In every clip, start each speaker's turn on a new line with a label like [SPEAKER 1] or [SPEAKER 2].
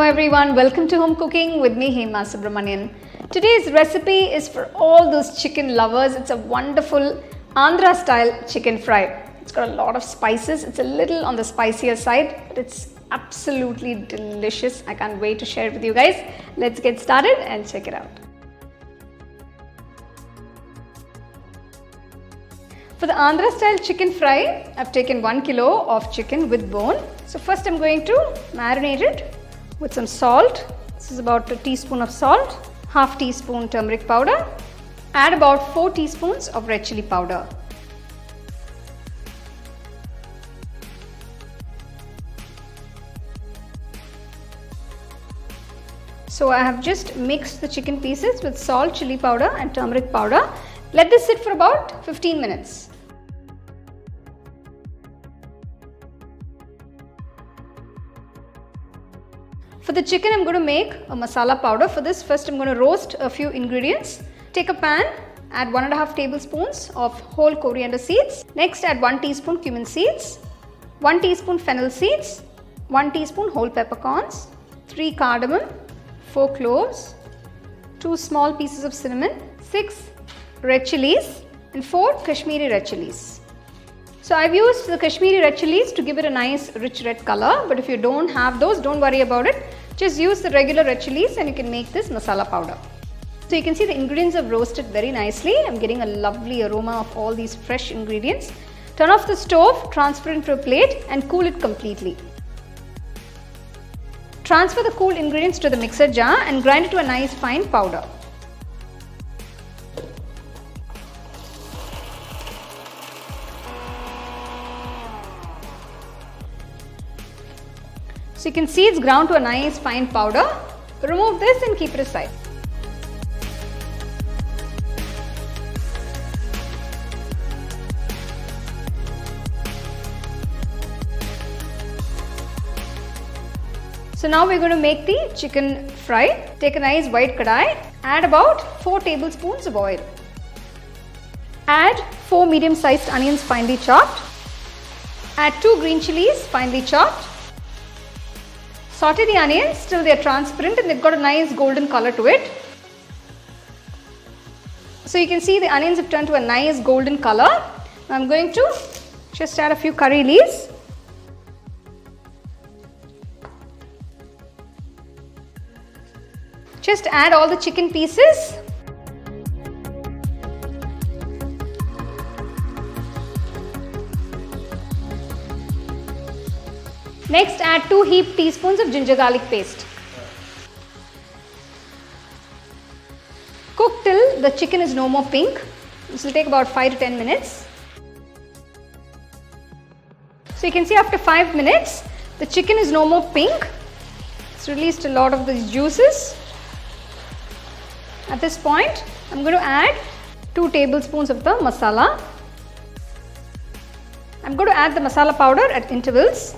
[SPEAKER 1] everyone, welcome to Home Cooking with me Hema Subramanian. Today's recipe is for all those chicken lovers. It's a wonderful Andhra style chicken fry. It's got a lot of spices. It's a little on the spicier side, but it's absolutely delicious. I can't wait to share it with you guys. Let's get started and check it out. For the Andhra style chicken fry, I've taken 1 kilo of chicken with bone. So first I'm going to marinate it with some salt. This is about a teaspoon of salt, half teaspoon turmeric powder, add about 4 teaspoons of red chilli powder. So I have just mixed the chicken pieces with salt, chilli powder and turmeric powder. Let this sit for about 15 minutes. For the chicken, I'm going to make a masala powder. For this, first I'm going to roast a few ingredients. Take a pan, add 1.5 tablespoons of whole coriander seeds. Next, add 1 teaspoon cumin seeds, 1 teaspoon fennel seeds, 1 teaspoon whole peppercorns, 3 cardamom, 4 cloves, 2 small pieces of cinnamon, 6 red chilies and 4 Kashmiri Red Chillis. So I've used the Kashmiri Red Chillis to give it a nice rich red color, but if you don't have those, don't worry about it. Just use the regular red chillis and you can make this masala powder. So you can see the ingredients have roasted very nicely. I'm getting a lovely aroma of all these fresh ingredients. Turn off the stove, transfer it into a plate and cool it completely. Transfer the cooled ingredients to the mixer jar and grind it to a nice fine powder. So you can see it's ground to a nice fine powder. Remove this and keep it aside. So now we're going to make the chicken fry. Take a nice white kadai, add about 4 tablespoons of oil. Add 4 medium-sized onions finely chopped. Add 2 green chilies finely chopped. Saute the onions till they are transparent and they've got a nice golden color to it. So you can see the onions have turned to a nice golden color. Now I'm going to just add a few curry leaves. Just add all the chicken pieces. Next, add 2 heaped teaspoons of ginger garlic paste. Cook till the chicken is no more pink. This will take about 5 to 10 minutes. So you can see after 5 minutes, the chicken is no more pink. It's released a lot of these juices. At this point, I'm going to add 2 tablespoons of the masala. I'm going to add the masala powder at intervals.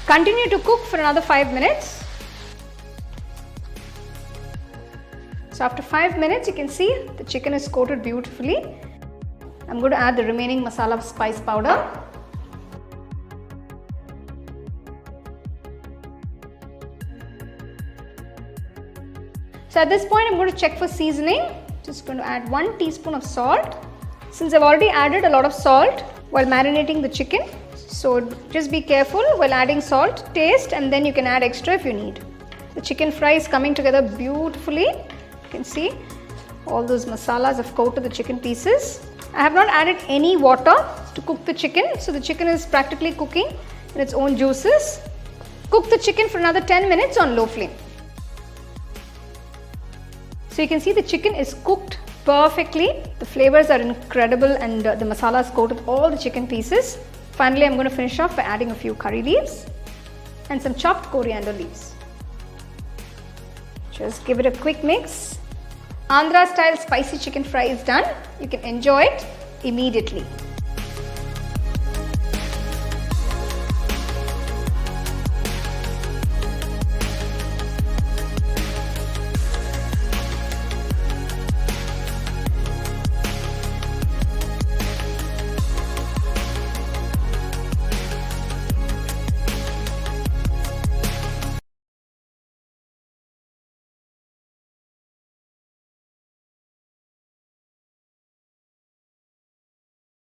[SPEAKER 1] Continue to cook for another 5 minutes. So after 5 minutes, you can see the chicken is coated beautifully. I'm going to add the remaining masala spice powder. So at this point, I'm going to check for seasoning. Just going to add 1 teaspoon of salt. Since I've already added a lot of salt while marinating the chicken, so just be careful while adding salt, taste, and then you can add extra if you need. The chicken fry is coming together beautifully. You can see all those masalas have coated the chicken pieces. I have not added any water to cook the chicken, so the chicken is practically cooking in its own juices. Cook the chicken for another 10 minutes on low flame. So you can see the chicken is cooked perfectly. The flavors are incredible and the masala is coated all the chicken pieces. Finally, I'm going to finish off by adding a few curry leaves and some chopped coriander leaves. Just give it a quick mix. Andhra style spicy chicken fry is done. You can enjoy it immediately.